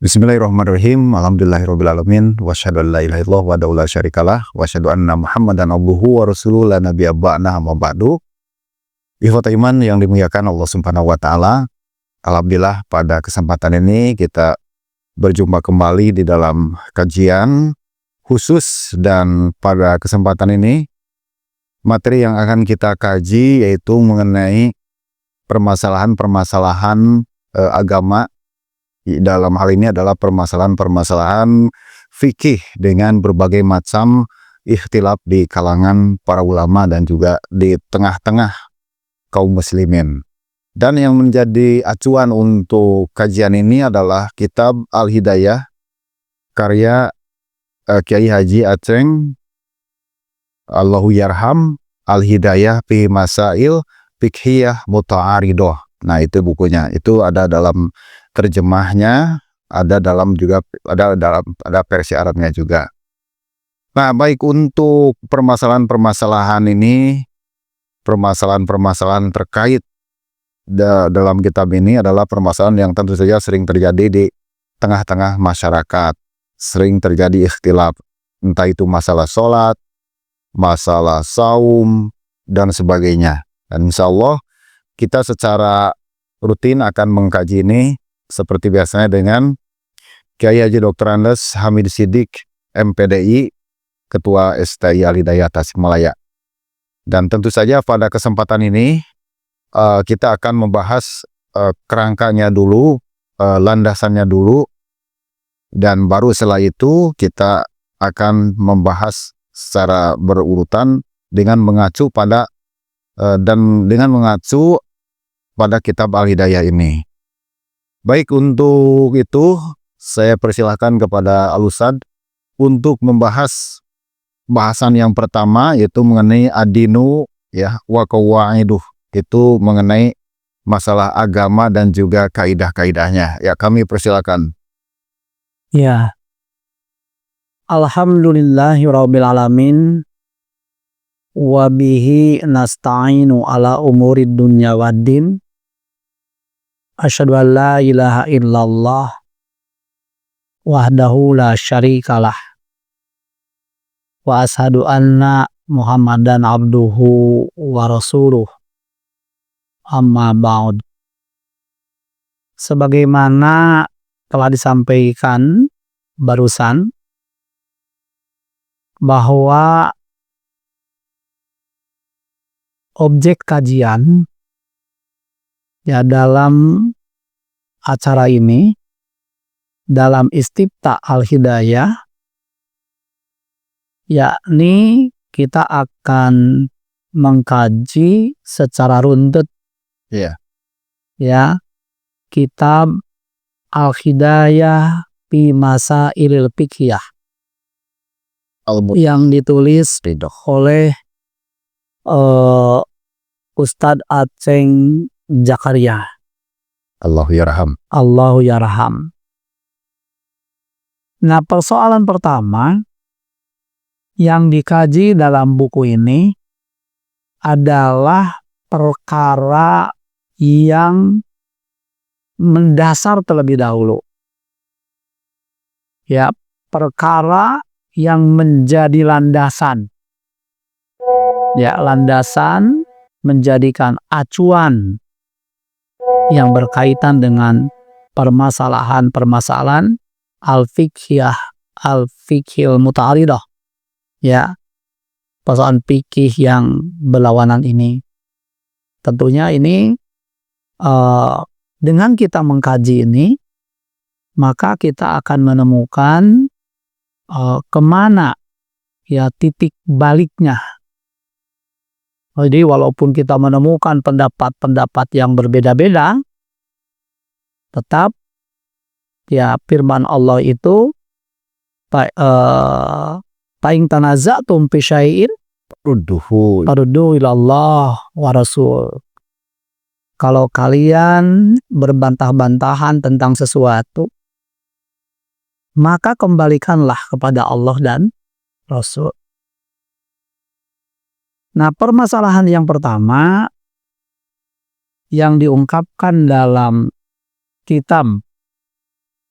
Bismillahirrahmanirrahim. Alhamdulillahirrahmanirrahim. Wa asyhadu an la ilaha illallah wahdahu la syarikalah. Wa asyhadu anna Muhammadan abduhu wa rasuluhu la nabiyya ba'dahu amma ba'du. Ikhwatul iman yang dimuliakan Allah Subhanahu wa taala. Alhamdulillah pada kesempatan ini kita berjumpa kembali di dalam kajian khusus, dan pada kesempatan ini materi yang akan kita kaji yaitu mengenai permasalahan-permasalahan agama. Dalam hal ini adalah permasalahan-permasalahan fikih dengan berbagai macam ikhtilaf di kalangan para ulama dan juga di tengah-tengah kaum muslimin. Dan yang menjadi acuan untuk kajian ini adalah kitab Al-Hidayah karya Kiai Haji Aceng Allahu Yarham, Al-Hidayah fi Masail Fiqhiyah Muta'aridoh. Nah, itu bukunya. Itu ada dalam terjemahnya, ada versi Arabnya juga. Nah, baik, untuk permasalahan-permasalahan ini, permasalahan-permasalahan terkait dalam kitab ini adalah permasalahan yang tentu saja sering terjadi di tengah-tengah masyarakat. Sering terjadi ikhtilaf, entah itu masalah sholat, masalah saum, dan sebagainya. Dan insya Allah kita secara rutin akan mengkaji ini seperti biasanya dengan Kiai Haji Dr. Andes Hamid Siddiq, MPDI, Ketua STI Al-Hidayah Tasikmalaya. Dan tentu saja pada kesempatan ini kita akan membahas kerangkanya dulu, landasannya dulu, dan baru setelah itu kita akan membahas secara berurutan dengan mengacu pada pada kitab Al-Hidayah ini. Baik, untuk itu saya persilahkan kepada Al-Ustad untuk membahas bahasan yang pertama, yaitu mengenai adinu wa qawaiduh, itu mengenai masalah agama dan juga kaidah-kaidahnya. Ya, kami persilakan. Ya. Alhamdulillahirabbil alamin. Wa bihi nasta'inu ala umurid dunya waddin. Asyhadu an la ilaha illallah wahdahu la syarikalah wa asyhadu anna Muhammadan abduhu wa rasuluh, amma ba'd. Sebagaimana telah disampaikan barusan bahwa objek kajian dalam acara ini, dalam Istifta Al-Hidayah, yakni kita akan mengkaji secara runtut kitab Al-Hidayah fi Masailil Fiqhiyah yang ditulis oleh Ustadz Aceng Zakaria. Allahu Yarham. Allahu Yarham. Nah, persoalan pertama yang dikaji dalam buku ini adalah perkara yang mendasar terlebih dahulu. Ya, perkara yang menjadi landasan. Ya, landasan menjadikan acuan yang berkaitan dengan permasalahan-permasalahan al-fiqhiyah, al-fiqhil muta'aridah. Ya, persoalan fikih yang berlawanan ini. Tentunya ini dengan kita mengkaji ini, maka kita akan menemukan kemana titik baliknya. Jadi walaupun kita menemukan pendapat-pendapat yang berbeda-beda, tetap firman Allah itu ta'ing tanaza'tum fi syai'in farudduhu ilallah wa rasul. Kalau kalian berbantah-bantahan tentang sesuatu, maka kembalikanlah kepada Allah dan Rasul. Nah, permasalahan yang pertama yang diungkapkan dalam kitab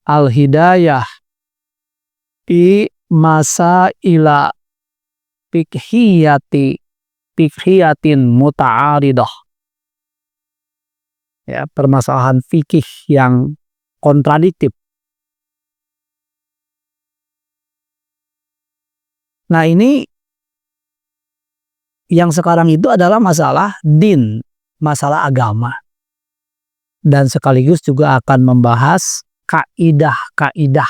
al-hidayah fi masaila fikhiyatin muta'aridah. Ya, permasalahan fikih yang kontradiktif. Nah, ini yang sekarang itu adalah masalah din, masalah agama. Dan sekaligus juga akan membahas kaidah-kaidah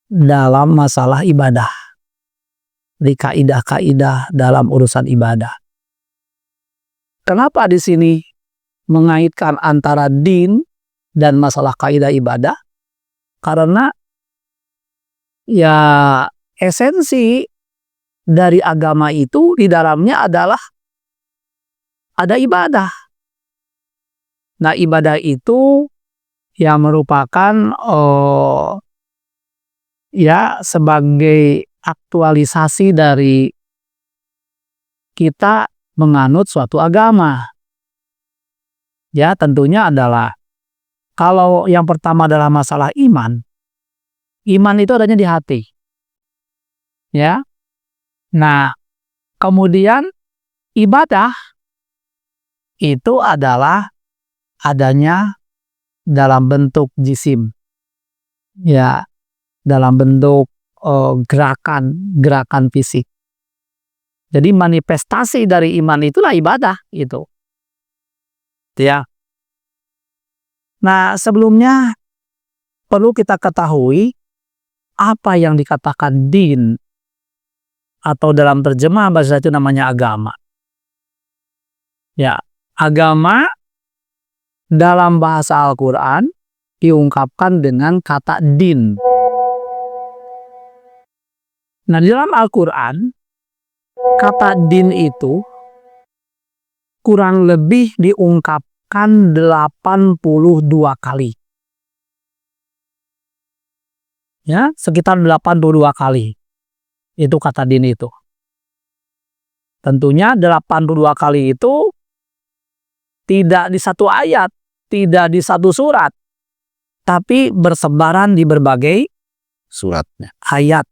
dalam masalah ibadah. Di kaidah-kaidah dalam urusan ibadah. Kenapa di sini mengaitkan antara din dan masalah kaidah ibadah? Karena ya esensi dari agama itu di dalamnya adalah ada ibadah. Nah, ibadah itu yang merupakan ya sebagai aktualisasi dari kita menganut suatu agama. Ya, tentunya adalah kalau yang pertama adalah masalah iman. Iman itu adanya di hati. Ya. Nah, kemudian ibadah itu adalah adanya dalam bentuk jisim. Ya, dalam bentuk gerakan fisik. Jadi manifestasi dari iman itulah ibadah itu. Ya. Nah, sebelumnya perlu kita ketahui apa yang dikatakan din atau dalam terjemah bahasa itu namanya agama. Ya, agama dalam bahasa Al-Qur'an diungkapkan dengan kata din. Nah, di dalam Al-Qur'an kata din itu kurang lebih diungkapkan 82 kali. Ya, sekitar 82 kali. Itu kata din itu. Tentunya 82 kali itu tidak di satu ayat, tidak di satu surat, tapi bersebaran di berbagai Suratnya. ayat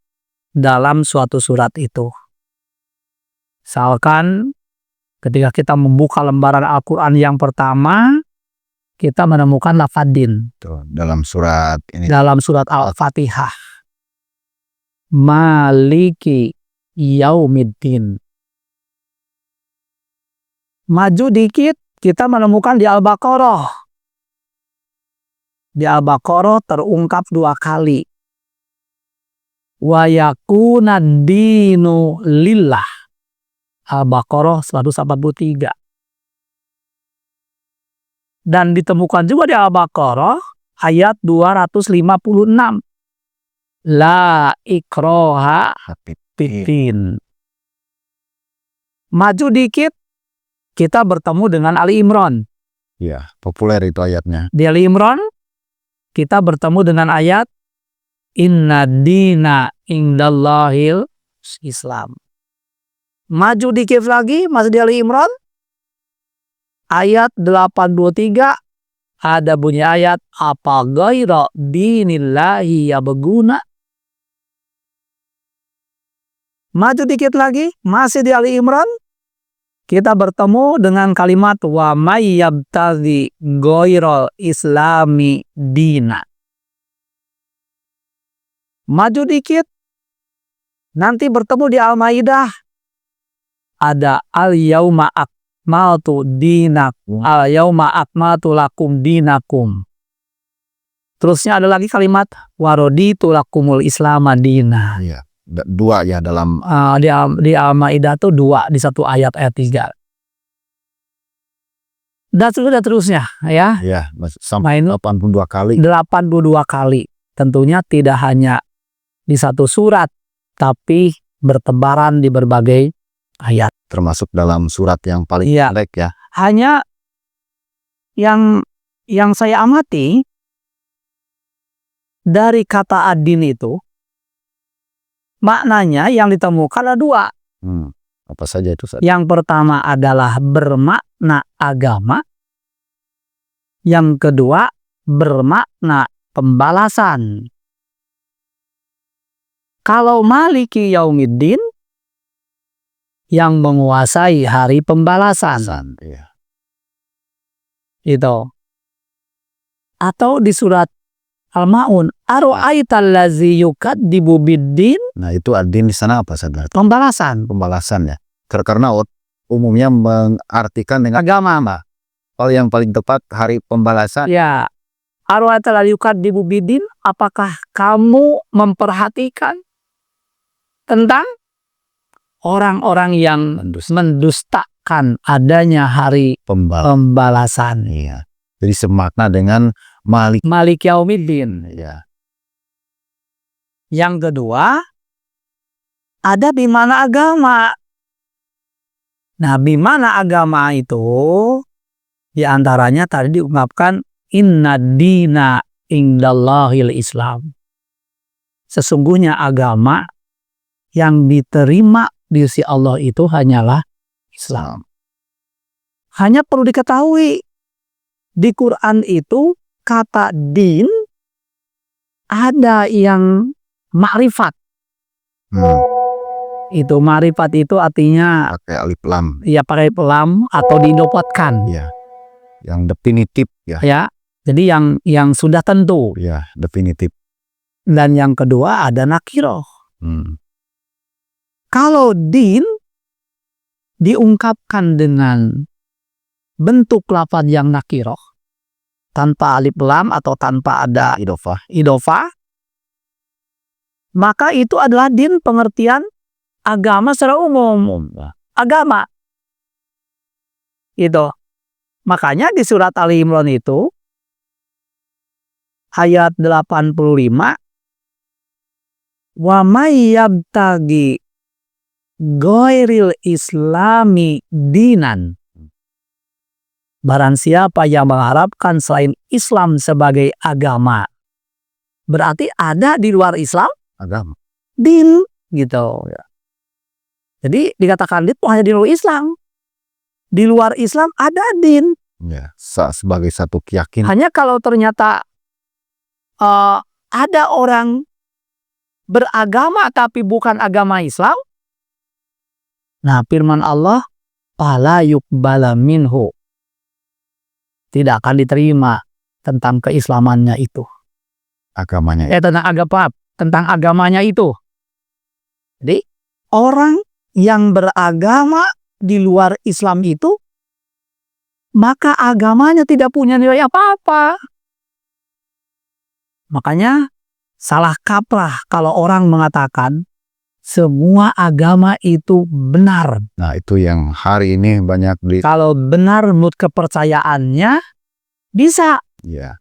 dalam suatu surat itu. Misalkan ketika kita membuka lembaran Al-Quran yang pertama, kita menemukan lafaz din. Tuh, dalam surat ini. Dalam surat Al-Fatihah. Maliki yaumiddin. Maju dikit, kita menemukan di Al-Baqarah. Di Al-Baqarah terungkap 2 kali. Wa yakuna dinu lillah. Al-Baqarah 143. Dan ditemukan juga di Al-Baqarah ayat 256. La ikroha fiddin. Maju dikit, kita bertemu dengan Ali Imran. Ya, populer itu ayatnya. Di Ali Imran, kita bertemu dengan ayat Inna dina indallahil Islam. Maju dikit lagi, masih di Ali Imran, ayat 823, ada bunyi ayat apa ghaira dinillahi yabghuna. Maju dikit lagi, masih di Ali Imran, kita bertemu dengan kalimat wa may yabtaghi ghairal islami dina. Maju dikit, nanti bertemu di Al-Maidah, ada al-yauma akmaltu dinakum, al-yauma akmaltu lakum dinakum. Terusnya ada lagi kalimat waraditu lakumul islama dina. Iya. 2 ya dalam di Al-Maidah tuh 2 di satu ayat 3. Dan terusnya ya. ya sampai 82 kali. 82 kali. Tentunya tidak hanya di satu surat, tapi bertebaran di berbagai ayat. Termasuk dalam surat yang paling pendek ya. Hanya yang saya amati dari kata ad-din itu, maknanya yang ditemukan ada 2. Apa saja itu? Yang pertama adalah bermakna agama. Yang kedua bermakna pembalasan. Kalau Maliki Yaumiddin yang menguasai hari pembalasan. Ya. Itu. Atau di surat Al-Ma'un, ara'aital ladzi yukadzibu biddin. Nah, itu ad-din di sana apa saudara? Pembalasan. Pembalasan ya. Karena umumnya mengartikan dengan Agama. kalau yang paling tepat hari pembalasan. Ya. Ara'aital ladzi yukadzibu biddin, apakah kamu memperhatikan tentang orang-orang yang mendustakan adanya hari pembalasan? Iya. Jadi semakna dengan Malik Yaumiddin. Ya. Yang kedua, ada bimana agama. Nah, bimana agama itu diantaranya tadi diungkapkan inna dina indallahil Islam. Sesungguhnya agama yang diterima di sisi Allah itu hanyalah Islam. Hanya perlu diketahui di Quran itu kata din ada yang ma'rifat. Itu ma'rifat itu artinya pakai alif lam. Ya, pakai lam atau didapatkan. Ya. Yang definitif ya. Ya. Jadi yang sudah tentu. Ya, definitif. Dan yang kedua ada nakiroh. Kalau din diungkapkan dengan bentuk lafaz yang nakiroh, tanpa alif lam atau tanpa ada idofah, maka itu adalah din pengertian agama secara umum. Agama. Itu. Makanya di surat Ali Imran itu ayat 85, wa may yabtagi ghairil islami dinan. Barang siapa yang mengharapkan selain Islam sebagai agama, berarti ada di luar Islam agama. Din gitu. Jadi dikatakan din hanya di luar Islam. Di luar Islam ada din. Ya, sebagai satu keyakinan. Hanya kalau ternyata ada orang beragama tapi bukan agama Islam. Nah, firman Allah, fala yuqbala minhu. Tidak akan diterima tentang keislamannya itu. Agamanya. Tentang agamanya itu. Jadi, orang yang beragama di luar Islam itu, maka agamanya tidak punya nilai apa-apa. Makanya salah kaprah kalau orang mengatakan semua agama itu benar. Nah, itu yang hari ini banyak Kalau benar menurut kepercayaannya bisa. Ya.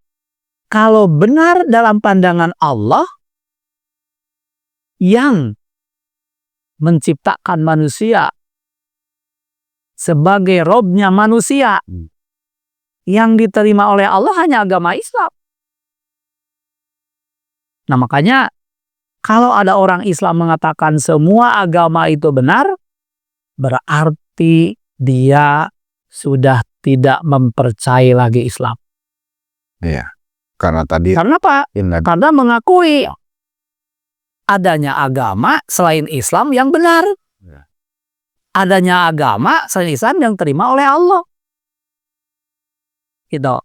Kalau benar dalam pandangan Allah yang menciptakan manusia sebagai Robnya manusia, yang diterima oleh Allah hanya agama Islam. Nah, makanya kalau ada orang Islam mengatakan semua agama itu benar, berarti dia sudah tidak mempercayai lagi Islam. Iya. Karena apa? Karena mengakui adanya agama selain Islam yang benar. Ya. Adanya agama selain Islam yang terima oleh Allah. Gitu.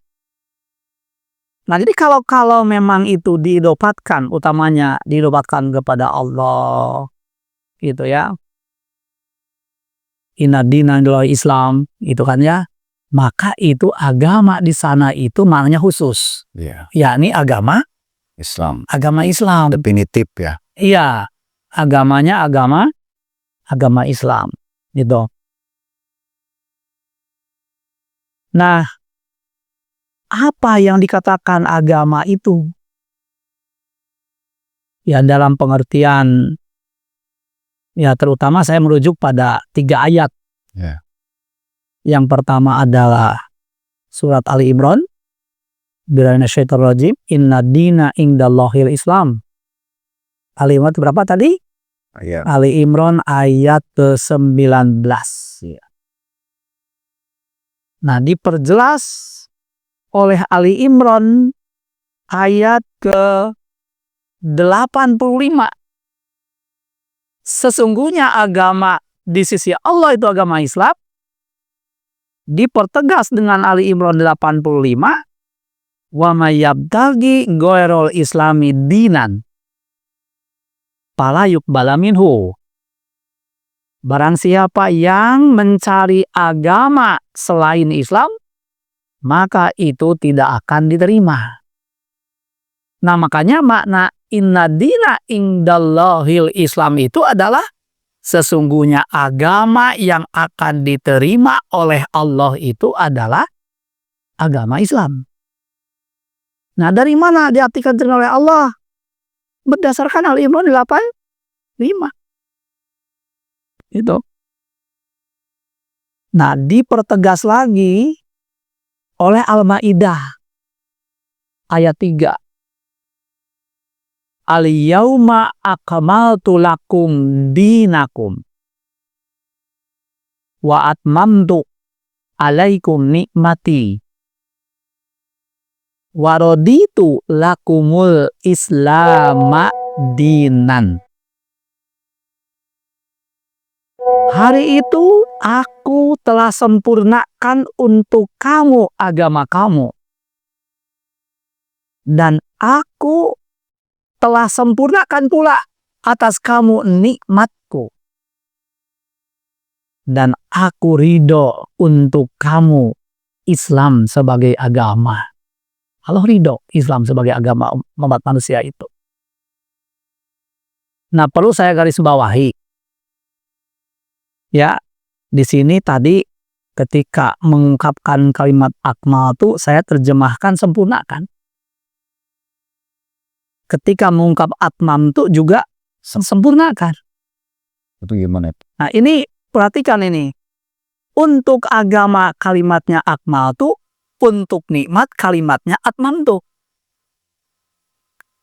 Nah, jadi kalau memang itu diidopatkan, utamanya diidopatkan kepada Allah, gitu ya. Inna dina indallahi Islam, itu kan ya. Maka itu agama di sana itu maknanya khusus. Ya. Yakni agama Islam. Agama Islam. Definitif ya. Iya. Agamanya agama Islam. Gitu. Nah, apa yang dikatakan agama itu? Ya, dalam pengertian, ya terutama saya merujuk pada 3 ayat. Ya. Yang pertama adalah surat Ali Imran. Bismillahirrahmanirrahim. Inna dina indallahil Islam. Ali Imran berapa tadi? Ya. Ali Imran ayat ke-19. Ya. Nah, diperjelas oleh Ali Imran ayat ke-85. Sesungguhnya agama di sisi Allah itu agama Islam, dipertegas dengan Ali Imran 85, wa may yabtaghi ghairul islami dinan fala yuqbala minhu. Barang siapa yang mencari agama selain Islam, maka itu tidak akan diterima. Nah, makanya makna inna dina indallahil Islam itu adalah sesungguhnya agama yang akan diterima oleh Allah itu adalah agama Islam. Nah, dari mana diartikan diterima oleh Allah? Berdasarkan Al-Imran 85. Itu. Nah, dipertegas lagi oleh Al-Maidah ayat 3. Al-yauma akmaltu lakum dinakum wa atmamtu alaikum nikmati wa raditu lakumul islama dinan. Hari itu aku telah sempurnakan untuk kamu agama kamu, dan aku telah sempurnakan pula atas kamu nikmatku, dan aku ridho untuk kamu Islam sebagai agama. Allah ridho Islam sebagai agama umat manusia itu. Nah, perlu saya garis bawahi, ya, di sini tadi ketika mengungkapkan kalimat akmal itu saya terjemahkan sempurnakan. Ketika mengungkap atmam itu juga sempurnakan. Itu gimana? Nah, ini perhatikan ini. Untuk agama kalimatnya akmal itu, untuk nikmat kalimatnya atmam itu.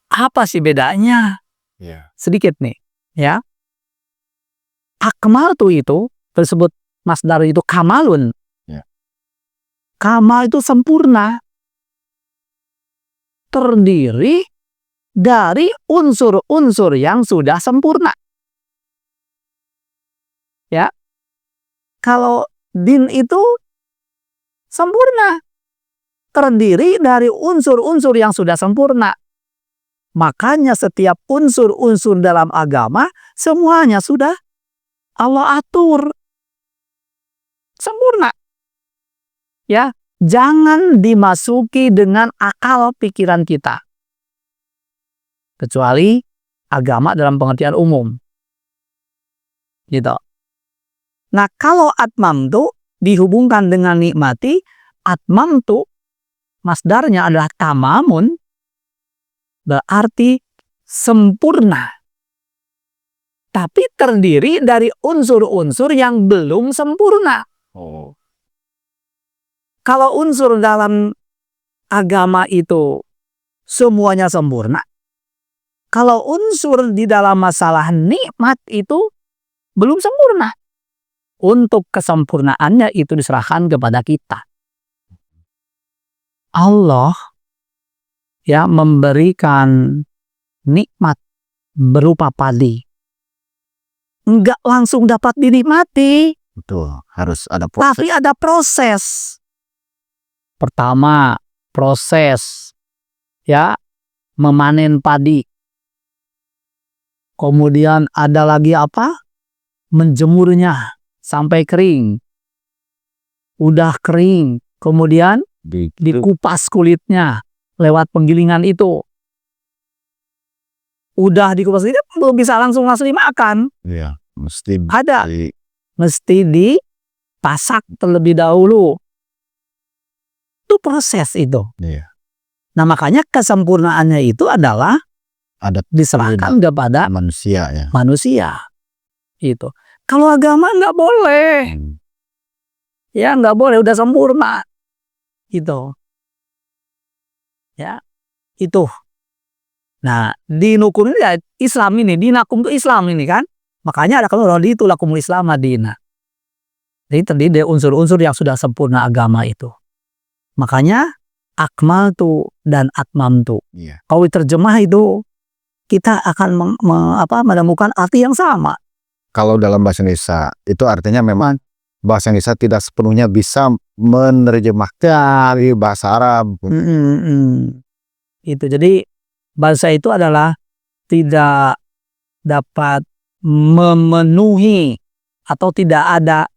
Apa sih bedanya? Sedikit nih, ya. Akmal itu tersebut masdar itu kamalun. Kamal itu sempurna. Terdiri dari unsur-unsur yang sudah sempurna. Ya. Kalau din itu sempurna, terdiri dari unsur-unsur yang sudah sempurna. Makanya setiap unsur-unsur dalam agama semuanya sudah Allah atur sempurna. Ya, jangan dimasuki dengan akal pikiran kita. Kecuali agama dalam pengertian umum. Gitu. Nah, kalau atmam tu dihubungkan dengan nikmati, atmam tu masdarnya adalah tamamun, berarti sempurna. Tapi terdiri dari unsur-unsur yang belum sempurna. Kalau unsur dalam agama itu semuanya sempurna, kalau unsur di dalam masalah nikmat itu belum sempurna. Untuk kesempurnaannya itu diserahkan kepada kita. Allah ya memberikan nikmat berupa padi. Enggak langsung dapat dinikmati. Betul, harus ada proses. Tapi ada proses. Pertama, proses ya memanen padi. Kemudian ada lagi apa? Menjemurnya sampai kering. Udah kering, kemudian dikupas kulitnya lewat penggilingan itu. Udah dikupas kulitnya belum bisa langsung dimakan. Iya, mesti ada. Mesti dipasak terlebih dahulu. Itu proses itu. Iya. Nah, makanya kesempurnaannya itu adalah diserahkan kepada manusia ya. Manusia. Itu. Kalau agama nggak boleh. Ya, nggak boleh, udah sempurna. Gitu. Ya, itu. Nah, dinukum ini ya Islam ini, dinakum itu Islam ini kan. Makanya ada kalau raditu lakumul Islam madina. Jadi terdiri dari unsur-unsur yang sudah sempurna agama itu. Makanya akmaltu dan atmamtu. Iya. Kalau diterjemah itu kita akan menemukan arti yang sama. Kalau dalam bahasa Indonesia itu artinya memang bahasa Indonesia tidak sepenuhnya bisa menerjemahkan dari bahasa Arab. Itu jadi bahasa itu adalah tidak dapat memenuhi atau tidak ada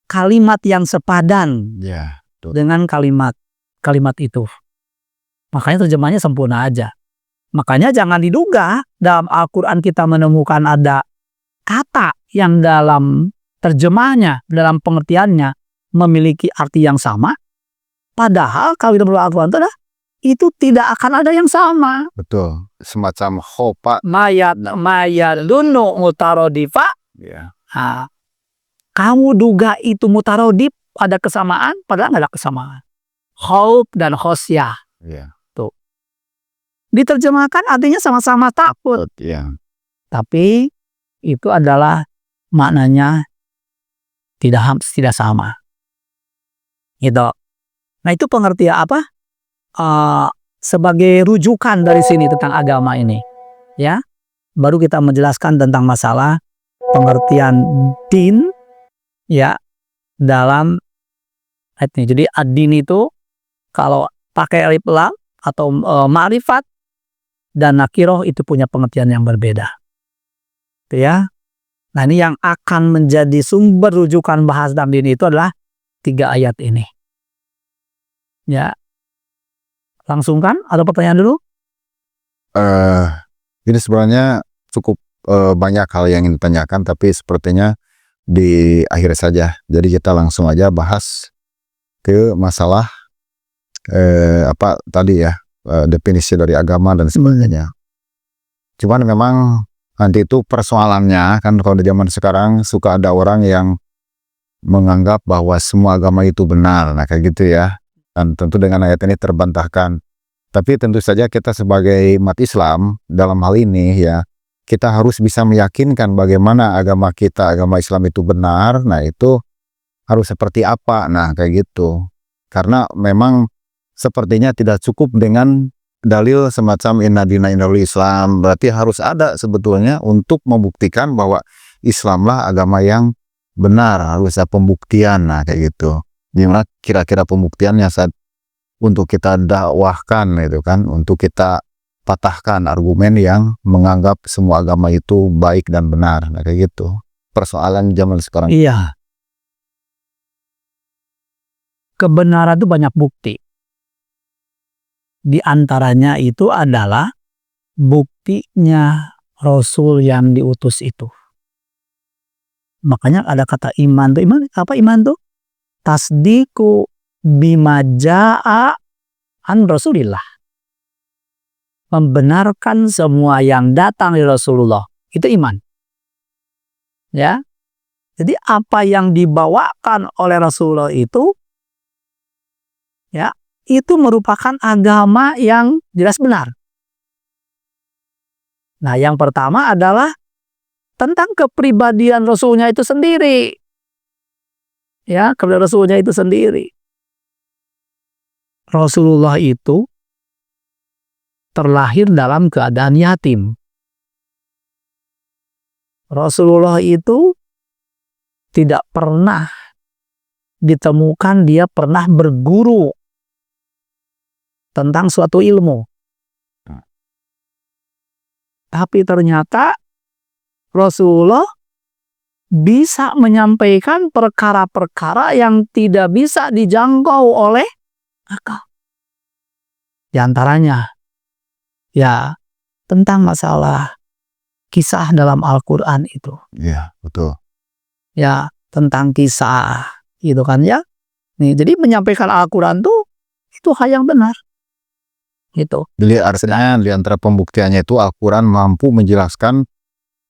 kalimat yang sepadan Ya, dengan kalimat itu. Makanya terjemahnya sempurna aja. Makanya jangan diduga dalam Al-Quran kita menemukan ada kata yang dalam terjemahnya, dalam pengertiannya memiliki arti yang sama. Padahal kalau dalam Al-Quran itu tidak akan ada yang sama. betul. Semacam hopa. Mayat lunu mutarodifah. Ya. Nah, kamu duga itu mutarodif, ada kesamaan, padahal nggak ada kesamaan. Khauf dan khosyah. Ya. Diterjemahkan artinya sama-sama takut. Ya. Tapi itu adalah maknanya tidak sama. Gitu. Nah itu pengertian apa? Sebagai rujukan dari sini tentang agama ini. Ya. Baru kita menjelaskan tentang masalah pengertian din ya dalam ayat ini. Jadi ad-din itu kalau pakai alif lam atau ma'rifat dan nakiroh itu punya pengertian yang berbeda. Itu ya. Nah ini yang akan menjadi sumber rujukan bahas dalam din itu adalah 3 ayat ini. Ya. Langsung kan? Ada pertanyaan dulu? Ini sebenarnya cukup banyak hal yang ingin ditanyakan, tapi sepertinya di akhir saja. Jadi kita langsung aja bahas ke masalah apa tadi ya, definisi dari agama dan sebagainya. Cuman memang nanti itu persoalannya kan kalau di zaman sekarang suka ada orang yang menganggap bahwa semua agama itu benar. Nah kayak gitu ya. Dan tentu dengan ayat ini terbantahkan. Tapi tentu saja kita sebagai umat Islam dalam hal ini ya, kita harus bisa meyakinkan bagaimana agama kita, agama Islam itu benar. Nah itu harus seperti apa. Nah kayak gitu. Karena memang sepertinya tidak cukup dengan dalil semacam inna dina indal Islam. Berarti harus ada sebetulnya untuk membuktikan bahwa Islamlah agama yang benar. Harus ada pembuktian. Nah kayak gitu. Gimana kira-kira pembuktiannya saat untuk kita dakwahkan itu kan, untuk kita patahkan argumen yang menganggap semua agama itu baik dan benar. Nah kayak gitu. Persoalan zaman sekarang. Iya. Kebenaran itu banyak bukti. Di antaranya itu adalah buktinya Rasul yang diutus itu. Makanya ada kata iman tuh. Apa iman tuh? Tasdiku bima ja'a an Rasulillah. Membenarkan semua yang datang dari Rasulullah. Itu iman. Ya. Jadi apa yang dibawakan oleh Rasulullah itu ya, itu merupakan agama yang jelas benar. Nah, yang pertama adalah tentang kepribadian Rasulnya itu sendiri. Ya, kepribadian Rasulnya itu sendiri. Rasulullah itu terlahir dalam keadaan yatim. Rasulullah itu tidak pernah ditemukan dia pernah berguru tentang suatu ilmu. Tapi ternyata Rasulullah bisa menyampaikan perkara-perkara yang tidak bisa dijangkau oleh akal. Di antaranya ya tentang masalah kisah dalam Al-Quran itu. Iya, betul. Ya, tentang kisah gitu kan ya. Nih, jadi menyampaikan Al-Quran tuh itu hal yang benar. Gitu. Jadi artinya di antara pembuktiannya itu Al-Quran mampu menjelaskan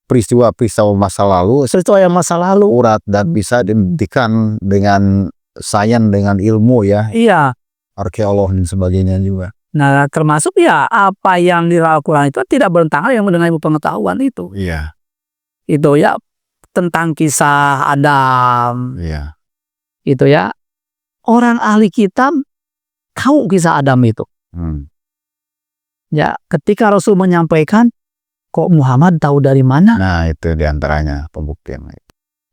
peristiwa-peristiwa masa lalu sesuai masa lalu akurat dan bisa dibuktikan dengan sains, dengan ilmu ya. Iya. Arkeologi dan sebagainya juga. Nah, termasuk ya apa yang di Al-Quran itu tidak bertentangan yang dengan ilmu pengetahuan itu. Iya. Itu ya tentang kisah Adam. Iya. Itu ya. Orang ahli kitab tahu kisah Adam itu. Ya, ketika Rasul menyampaikan, kok Muhammad tahu dari mana? Nah, itu diantaranya pembuktian.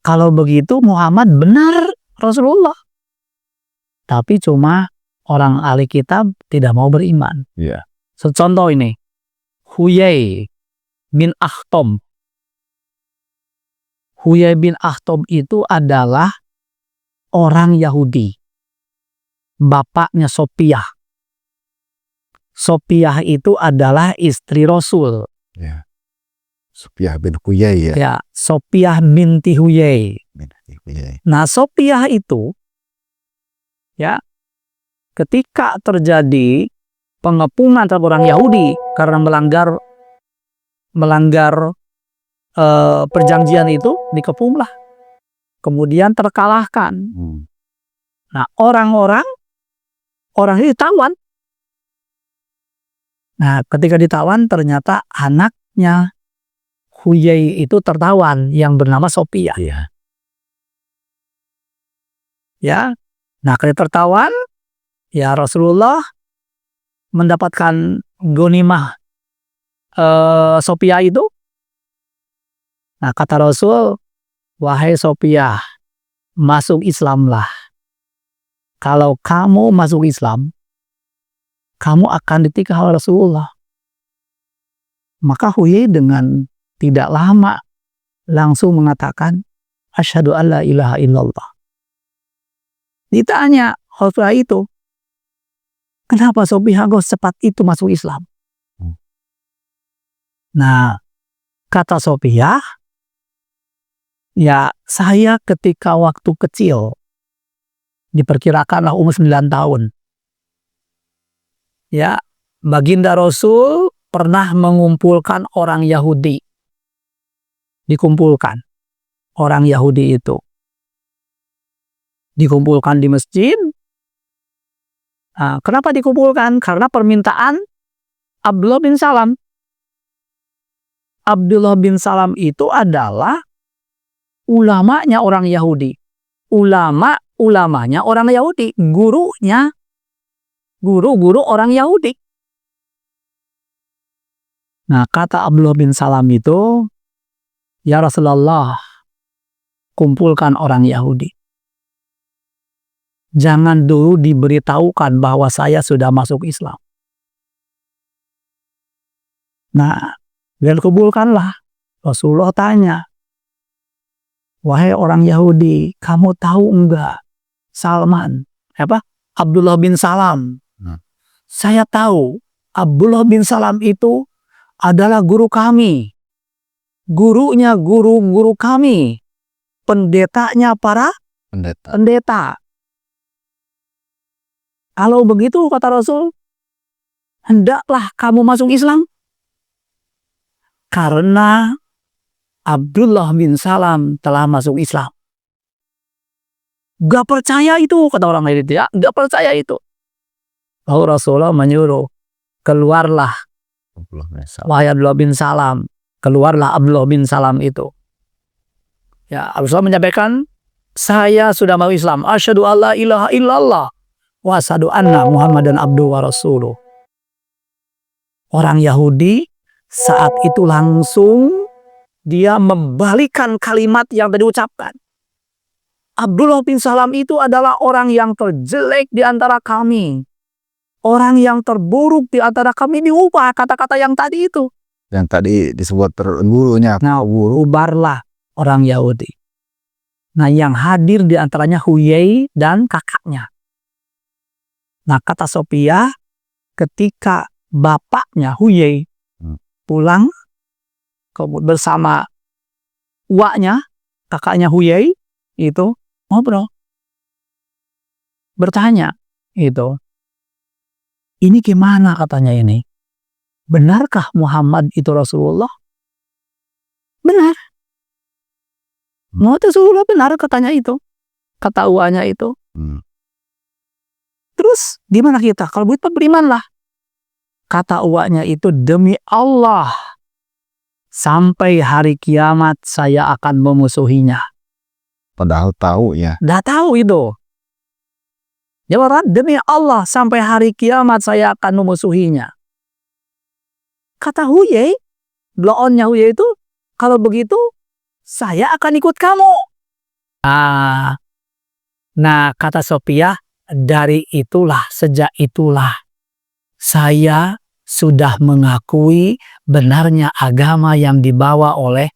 Kalau begitu Muhammad benar Rasulullah. Tapi cuma orang ahli kitab tidak mau beriman. Iya. Contoh ini, Huyai bin Akhtab. Huyai bin Akhtab itu adalah orang Yahudi. Bapaknya Sophia. Sophia itu adalah istri Rasul. Ya. Sophia bin Huyai ya. Ya, Sophia binti Huyai. Binti Huyai. Nah, Sophia itu ya, ketika terjadi pengepungan terhadap orang Yahudi karena melanggar perjanjian itu, dikepunglah. Kemudian terkalahkan. Nah, orang ini ditawan. Nah, ketika ditawan ternyata anaknya Huyai itu tertawan yang bernama Sophia. Iya. Ya. Nah, ketika tertawan, ya Rasulullah mendapatkan ghanimah Sophia itu. Nah, kata Rasul, wahai Sophia, masuk Islamlah. Kalau kamu masuk Islam, kamu akan ditikah oleh Rasulullah. Maka Huyai dengan tidak lama langsung mengatakan, asyhadu alla ilaha illallah. Ditanya Sophia itu, kenapa Sophia kok cepat itu masuk Islam? Nah, kata Sophia, ya saya ketika waktu kecil, diperkirakanlah umur 9 tahun. Ya, baginda Rasul pernah mengumpulkan orang Yahudi. Dikumpulkan orang Yahudi itu. Dikumpulkan di masjid. Nah, kenapa dikumpulkan? Karena permintaan Abdullah bin Salam. Abdullah bin Salam itu adalah ulamanya orang Yahudi. Ulamanya orang Yahudi. Guru orang Yahudi. Nah, kata Abdullah bin Salam itu, ya Rasulullah, kumpulkan orang Yahudi. Jangan dulu diberitahukan bahwa saya sudah masuk Islam. Nah, biar kumpulkanlah. Rasulullah tanya, wahai orang Yahudi, kamu tahu enggak Salman? Abdullah bin Salam. Saya tahu Abdullah bin Salam itu adalah guru kami. Gurunya guru kami. Pendetanya para pendeta. Kalau begitu kata Rasul, hendaklah kamu masuk Islam. Karena Abdullah bin Salam telah masuk Islam. Gak percaya itu, kata orang lain itu ya. Gak percaya itu. Lalu Rasulullah menyuruh, keluarlah wahai Abdullah bin Salam. Keluarlah Abdullah bin Salam itu. Ya, Rasulullah menyampaikan, saya sudah mau Islam. Asyhadu alla ilaha illallah wa asyhadu anna Muhammadan abduhu wa rasuluh. Orang Yahudi saat itu langsung dia membalikan kalimat yang tadi ucapkan. Abdullah bin Salam itu adalah orang yang terjelek di antara kami. Orang yang terburuk di antara kami, diubah kata-kata yang tadi itu. Yang tadi disebut gurunya. Nah, ubarlah orang Yahudi. Nah, yang hadir di antaranya Huyai dan kakaknya. Nah, kata Sophia, ketika bapaknya Huyai pulang bersama uaknya, kakaknya Huyai itu ngobrol. Bertanya itu. Ini gimana katanya ini? Benarkah Muhammad itu Rasulullah? Benar. Rasulullah benar katanya itu. Kata uanya itu. Terus gimana kita? Kalau begitu berimanlah. Kata uanya itu, demi Allah, sampai hari kiamat saya akan memusuhinya. Padahal tahu ya. Dah tahu itu. Jawab, demi Allah sampai hari kiamat saya akan memusuhinya. Kata Huyai, bloonnya Huyai itu, kalau begitu saya akan ikut kamu. Nah kata Sophia, sejak itulah saya sudah mengakui benarnya agama yang dibawa oleh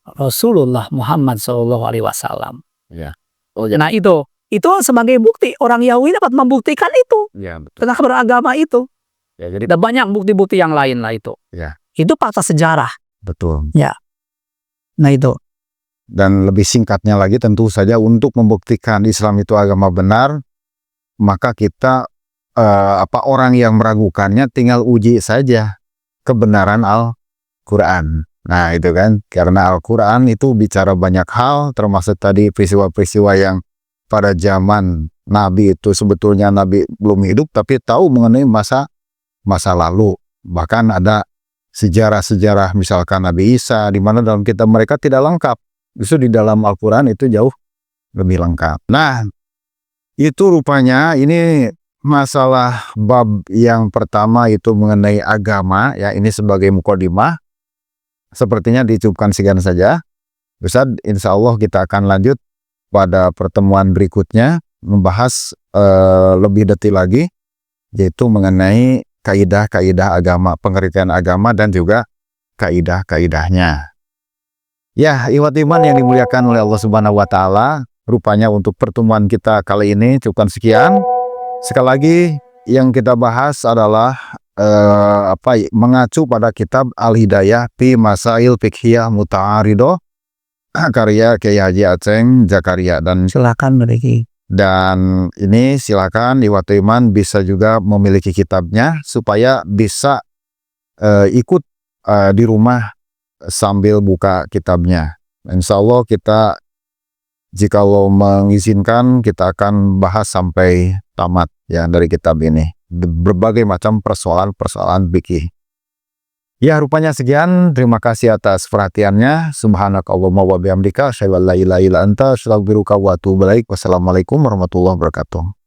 Rasulullah Muhammad SAW. Ya. Nah itu sebagai bukti, orang Yahudi dapat membuktikan itu, Ya, betul. tentang beragama itu. Ya, jadi Dan banyak bukti-bukti yang lain lah itu. Ya. Itu fakta sejarah. betul. Nah itu. Dan lebih singkatnya lagi, tentu saja untuk membuktikan Islam itu agama benar, maka kita orang yang meragukannya tinggal uji saja kebenaran Al-Quran. Nah itu kan, karena Al-Quran itu bicara banyak hal, termasuk tadi peristiwa-peristiwa yang pada zaman Nabi itu sebetulnya Nabi belum hidup, tapi tahu mengenai masa lalu. Bahkan ada sejarah-sejarah misalkan Nabi Isa, di mana dalam kitab mereka tidak lengkap. Justru di dalam Al-Quran itu jauh lebih lengkap. Nah, itu rupanya ini masalah bab yang pertama itu mengenai agama, ya ini sebagai mukadimah. Sepertinya dicukupkan sekian saja. Ustaz, insya Allah kita akan lanjut pada pertemuan berikutnya membahas lebih detail lagi, yaitu mengenai kaidah-kaidah agama, pengertian agama dan juga kaidah-kaidahnya. Ya, ikhwat iman yang dimuliakan oleh Allah Subhanahu wa taala, rupanya untuk pertemuan kita kali ini cukupkan sekian. Sekali lagi yang kita bahas adalah mengacu pada kitab Al-Hidayah fi Masail Fiqhiyah Muta'aridah karya Kiai Haji Aceng Zakaria, dan Silakan memiliki. Dan ini silakan ikhwat iman bisa juga memiliki kitabnya supaya bisa ikut di rumah sambil buka kitabnya. Insya Allah kita, jika Allah mengizinkan, kita akan bahas sampai tamat ya dari kitab ini, berbagai macam persoalan fikih. Ya, rupanya sekian. Terima kasih atas perhatiannya. Subhanakallahumma wa bihamdika asyhadu an la ilaha illa anta astaghfiruka wa atubu ilaik. Wassalamualaikum warahmatullahi wabarakatuh.